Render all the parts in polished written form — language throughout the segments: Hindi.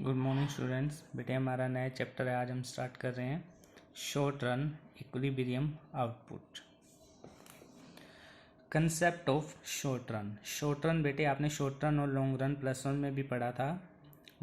Good morning students. बेटे हमारा नया चैप्टर है, आज हम स्टार्ट कर रहे हैं short run equilibrium output. Concept of short run. Short run बेटे आपने शॉर्ट रन और लॉन्ग रन +1 में भी पढ़ा था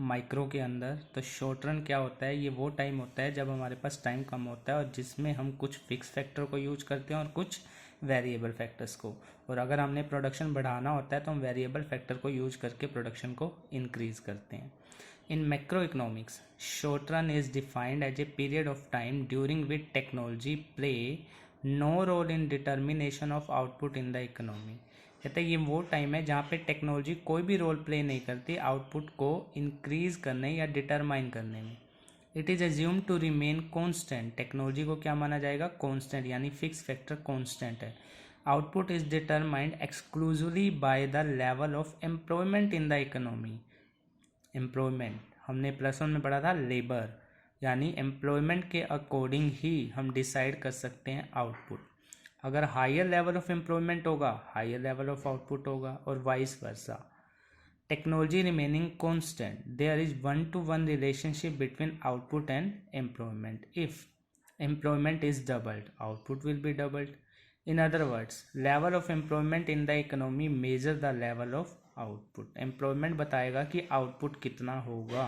माइक्रो के अंदर। तो शॉर्ट रन क्या होता है? ये वो टाइम होता है जब हमारे पास टाइम कम होता है और जिसमें हम कुछ फिक्स फैक्टर को यूज करते हैं और कुछ वेरिएबल फैक्टर्स को। और अगर हमने प्रोडक्शन बढ़ाना होता है तो हम वेरिएबल फैक्टर को यूज करके प्रोडक्शन को इंक्रीज करते हैं। In macroeconomics, short run is defined as a period of time during which technology play no role in determination of output in the economy। कहते हैं ये वो टाइम है जहाँ पे टेक्नोलॉजी कोई भी रोल प्ले नहीं करती आउटपुट को इंक्रीज करने या डिटरमाइन करने में। It is assume to remain constant. Technology को क्या माना जाएगा? कॉन्स्टेंट, यानी फिक्स फैक्टर कॉन्स्टेंट है। Output is determined exclusively by the level of employment in the economy. Employment हमने +1 में पढ़ा था लेबर, यानी एम्प्लॉयमेंट के अकॉर्डिंग ही हम डिसाइड कर सकते हैं आउटपुट। अगर हायर लेवल ऑफ एम्प्लॉयमेंट होगा हायर लेवल ऑफ आउटपुट होगा और vice versa. Technology remaining constant, there is 1-to-1 relationship between output and employment. If employment is doubled output will be doubled. In other words, level of employment in the economy measure the level of output। Employment बताएगा कि आउटपुट कितना होगा,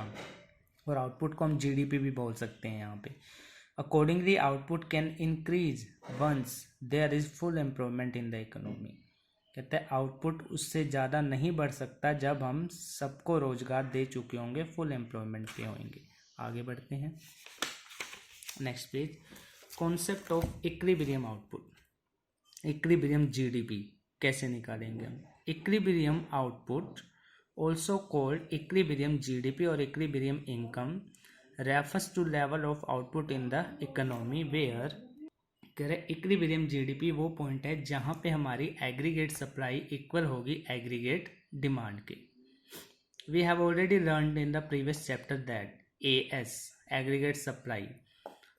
और आउटपुट को हम जीडीपी भी बोल सकते हैं यहाँ पे। Accordingly output can increase once there is full employment in the economy. कहते हैं आउटपुट उससे ज़्यादा नहीं बढ़ सकता जब हम सबको रोजगार दे चुके होंगे, फुल एम्प्लॉयमेंट पे होंगे। आगे बढ़ते हैं, next page. Concept of equilibrium output. Equilibrium GDP कैसे निकालेंगे हम? Equilibrium output also called equilibrium GDP और equilibrium income refers to level of output in the economy where. कह रहे इक्विलिब्रियम जीडीपी वो पॉइंट है जहां पे हमारी एग्रीगेट सप्लाई इक्वल होगी एग्रीगेट डिमांड के। We have already learned in the previous chapter that AS aggregate supply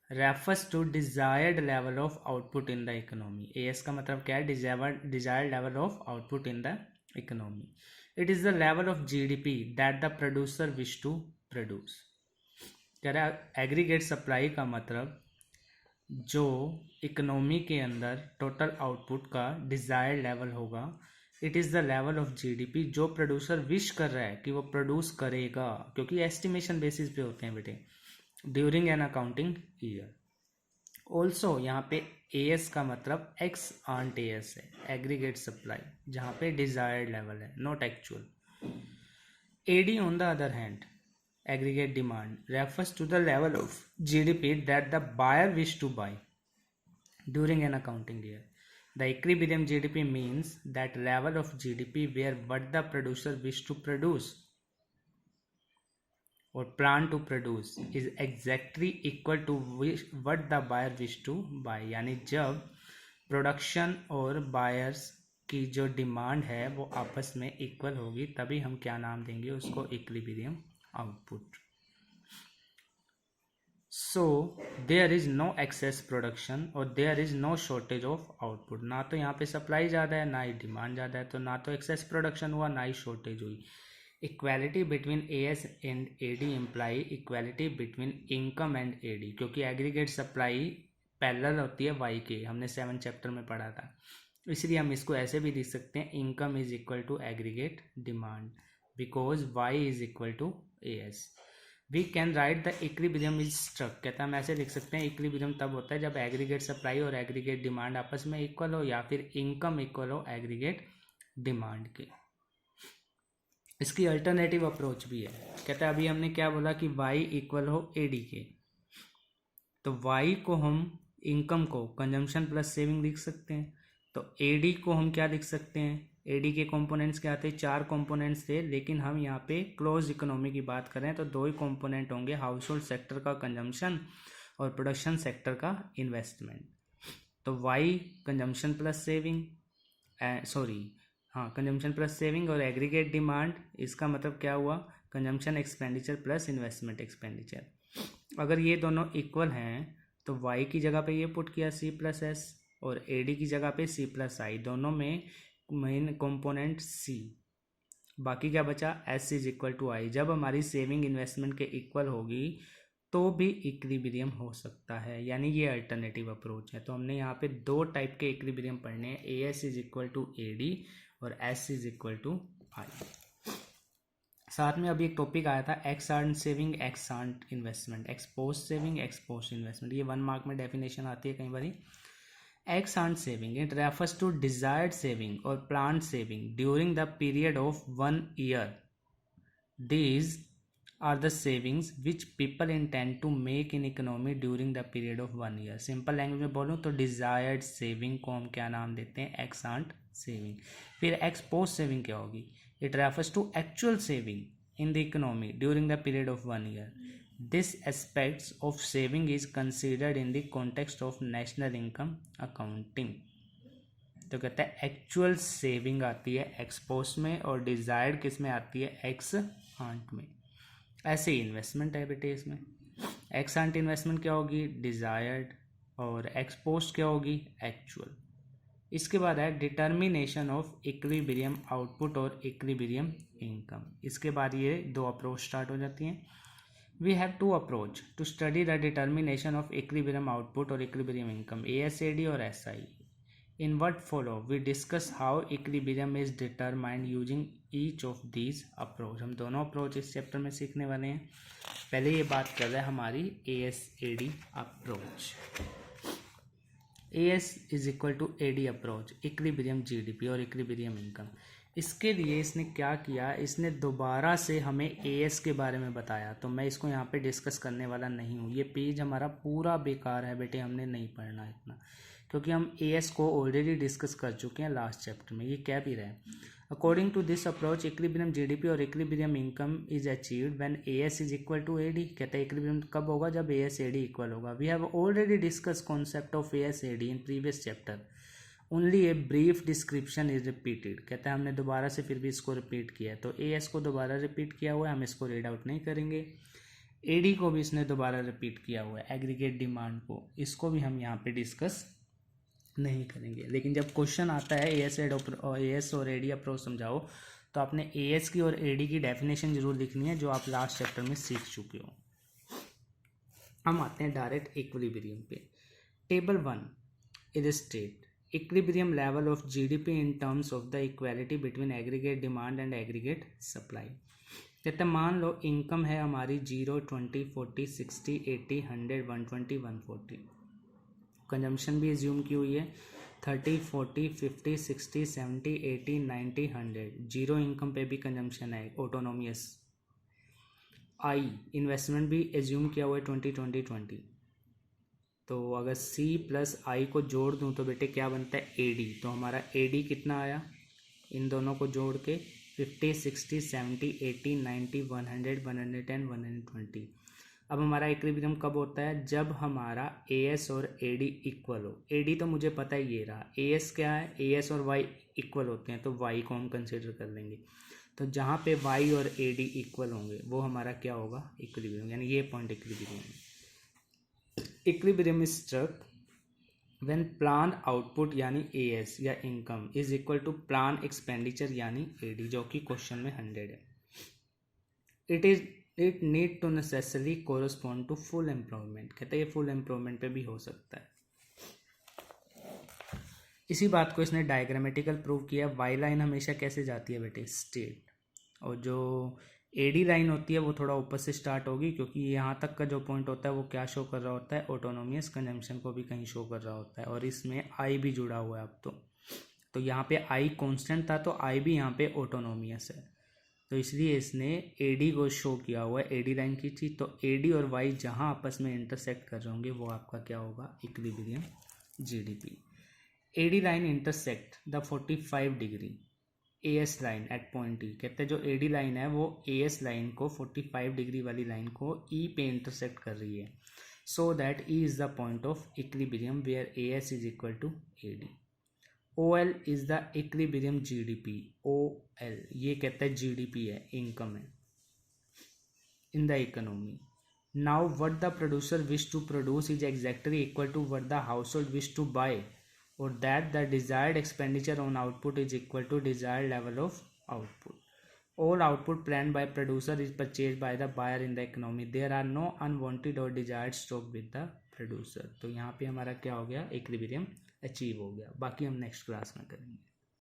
refers to desired level of output in the economy. AS का मतलब क्या है? Desired level of output in the economy. It is the level of GDP that the producer wish to produce. कह रहा है एग्रीगेट सप्लाई का मतलब जो इकोनॉमी के अंदर टोटल आउटपुट का डिजायर्ड लेवल होगा। It is the level of GDP जो प्रोड्यूसर विश कर रहा है कि वो प्रोड्यूस करेगा, क्योंकि एस्टिमेशन बेसिस पे होते हैं बेटे, during an accounting year. Also यहाँ पे एएस का मतलब एक्स आंट एएस है, एग्रीगेट सप्लाई, जहाँ पे डिजायर्ड लेवल है, not actual. AD on the other hand aggregate demand refers to the level of GDP that the buyer wish to buy during an accounting year. The equilibrium GDP means that level of GDP where what the producer wish to produce or plan to produce is exactly equal to what the buyer wish to buy। यानी जब प्रोडक्शन और बायर्स की जो डिमांड है वो आपस में इक्वल होगी तभी हम क्या नाम देंगे उसको? Equilibrium output. So there is no excess production और there is no shortage of output. ना तो यहाँ पे सप्लाई ज़्यादा है ना ही डिमांड ज़्यादा है, तो ना तो एक्सेस प्रोडक्शन हुआ ना ही शॉर्टेज हुई। Equality between AS and AD imply equality between income and AD, क्योंकि एग्रीगेट सप्लाई पैरेलल होती है वाई के, हमने 7 चैप्टर में पढ़ा था। इसलिए हम इसको ऐसे भी लिख सकते हैं, income is equal to aggregate demand because Y is equal to AS. We can write the equilibrium is struck. कहता है हम ऐसे लिख सकते हैं इक्विलिब्रियम तब होता है जब एग्रीगेट सप्लाई और एग्रीगेट डिमांड आपस में इक्वल हो या फिर इनकम इक्वल हो एग्रीगेट डिमांड के। इसकी अल्टरनेटिव अप्रोच भी है। कहता है अभी हमने क्या बोला कि y इक्वल हो एडी के, तो y को हम इनकम को कंजम्पशन प्लस सेविंग लिख सकते हैं, तो एडी को हम क्या लिख सकते हैं? एडी के कंपोनेंट्स क्या थे? 4 कंपोनेंट्स थे, लेकिन हम यहाँ पे क्लोज इकोनॉमी की बात करें तो 2 ही कंपोनेंट होंगे, हाउस होल्ड सेक्टर का कंजम्पशन और प्रोडक्शन सेक्टर का इन्वेस्टमेंट। तो Y consumption plus saving, consumption plus saving, और एग्रीगेट डिमांड, इसका मतलब क्या हुआ? Consumption expenditure plus investment expenditure. अगर ये दोनों इक्वल हैं तो वाई की जगह पे ये पुट किया सी प्लस एस और एडी की जगह पे सी प्लस आई, दोनों में मेन कंपोनेंट सी, बाकी क्या बचा, एस इज इक्वल टू आई। जब हमारी सेविंग इन्वेस्टमेंट के इक्वल होगी तो भी इक्विलिब्रियम हो सकता है, यानी ये अल्टरनेटिव अप्रोच है। तो हमने यहाँ पे दो टाइप के इक्विलिब्रियम पढ़ने हैं, A S is equal to A D और S is equal to I. साथ में अभी एक टॉपिक आया था एक्स अर्न सेविंग, एक्स अर्न investment, ex post saving, ex post investment. ये 1 मार्क में डेफिनेशन आती है कई बारी। एक्स अर्न saving, it refers to desired saving और planned saving during the period of 1 year. These are the savings which people intend to make in economy during the period of 1 year। Simple language में बोलूँ तो डिजायर्ड सेविंग को हम क्या नाम देते हैं, एक्स अर्न्ड सेविंग। फिर एक्स पोस्ट सेविंग क्या होगी, it refers to actual saving in the economy during the period of 1 year। This aspects of saving is considered in the context of national income accounting। तो कहते हैं एक्चुअल सेविंग आती है एक्स पोस्ट में और डिजायर्ड किस में आती है, एक्स आंट में। ऐसे ही इन्वेस्टमेंट है बेटे, इसमें एक्स आंट इन्वेस्टमेंट क्या होगी, डिजायर्ड, और एक्स पोस्ट क्या होगी, एक्चुअल। इसके बाद है डिटर्मिनेशन ऑफ इक्विलिब्रियम आउटपुट और इक्विलिब्रियम इनकम। इसके बाद ये दो अप्रोच स्टार्ट हो जाती हैं। We have two approach to study the determination of equilibrium output और इक्विलिब्रियम इनकम, ASAD और SI। In what follow, we discuss how equilibrium is determined using each of these approach। हम दोनों अप्रोच इस चैप्टर में सीखने वाले हैं। पहले ये बात कर रहे हैं हमारी ASAD approach. AS is equal to AD approach, equilibrium GDP और इक्विलिब्रियम इनकम। इसके लिए इसने क्या किया, इसने दोबारा से हमें AS के बारे में बताया। तो मैं इसको यहाँ पे डिस्कस करने वाला नहीं हूँ, ये पेज हमारा पूरा बेकार है बेटे, हमने नहीं पढ़ना इतना, क्योंकि हम AS को ऑलरेडी डिस्कस कर चुके हैं लास्ट चैप्टर में। ये क्या भी रहे, according to this approach equilibrium GDP और equilibrium income is achieved when AS is equal to AD। कहते हैं इक्विलिब्रियम कब होगा, जब AS AD इक्वल होगा। We have already discuss concept of AS AD in previous chapter, only a brief description is repeated. कहते हैं हमने दोबारा से फिर भी इसको रिपीट किया है, तो AS को दोबारा रिपीट किया हुआ है, हम इसको रीड आउट नहीं करेंगे। AD को भी इसने दोबारा रिपीट किया हुआ है, एग्रीगेट डिमांड को, इसको भी हम यहाँ पे डिस्कस नहीं करेंगे। लेकिन जब क्वेश्चन आता है AS और AD अप्रोच समझाओ, तो आपने AS की और AD की डेफिनेशन जरूर लिखनी है, जो आप लास्ट चैप्टर में सीख चुके हो। हम आते हैं डायरेक्ट इक्विलिब्रियम पे। Table 1 illustrate equilibrium level of GDP in terms of the equality between aggregate demand and aggregate supply. कहते हैं मान लो इनकम है हमारी 0, 20, 40, 60, 80, 100, 120, 140। कंजम्पशन भी एज्यूम की हुई है 30, 40, 50, 60, 70, 80, 90, 100। जीरो इनकम पे भी कंजम्पशन है, ऑटोनोमियस। आई इन्वेस्टमेंट भी एज्यूम किया हुआ है 20, 20, 20। तो अगर C प्लस I को जोड़ दूं तो बेटे क्या बनता है, AD। तो हमारा AD कितना आया, इन दोनों को जोड़ के 50, 60, 70, 80, 90, 100, 110, 120। अब हमारा इक्विलिब्रियम कब होता है, जब हमारा AS और AD इक्वल हो। AD तो मुझे पता ही ये रहा, AS क्या है, AS और Y इक्वल होते हैं, तो Y को हम कंसिडर कर लेंगे। तो जहाँ पे Y और AD इक्वल होंगे वो हमारा क्या होगा, इक्विलिब्रियम, यानी ये पॉइंट इक्विलिब्रियम है। Equilibrium is struck when plan output यानी AS या income is equal to plan expenditure यानी AD, जो कि क्वेश्चन में 100 है। It need to necessarily correspond to full employment. कहते हैं ये फुल एम्प्लॉयमेंट पे भी हो सकता है। इसी बात को इसने डायग्रामेटिकल प्रूव किया। वाई लाइन हमेशा कैसे जाती है बेटे, स्टेट, और जो AD लाइन होती है वो थोड़ा ऊपर से स्टार्ट होगी, क्योंकि यहाँ तक का जो पॉइंट होता है वो क्या शो कर रहा होता है, ऑटोनोमियस कंजम्पशन को भी कहीं शो कर रहा होता है, और इसमें I भी जुड़ा हुआ है अब तो यहाँ पे I कांस्टेंट था, तो I भी यहाँ पे ऑटोनोमियस है, तो इसलिए इसने AD को शो किया हुआ है, AD लाइन की चीज। तो AD और Y जहाँ आपस में इंटरसेक्ट कर रहे होंगे वो आपका क्या होगा, equilibrium GDP। AD line intersect the 45 degree AS line at point E। कहते हैं जो AD लाइन है वो AS लाइन को 45 डिग्री वाली लाइन को E पे इंटरसेक्ट कर रही है, so that E is the point of equilibrium where AS is equal to AD। OL is the equilibrium GDP। OL ये कहता है GDP है, इनकम है in the economy. Now what the producer wish to produce is exactly equal to what the household wish to buy, or that the desired expenditure on output is equal to desired level of output। All output plan by producer is purchase by the buyer in the economy, there are no unwanted और desired stock with the producer. तो यहाँ पे हमारा क्या हो गया, इक्विलिब्रियम अचीव हो गया। बाकी हम नेक्स्ट क्लास में करेंगे।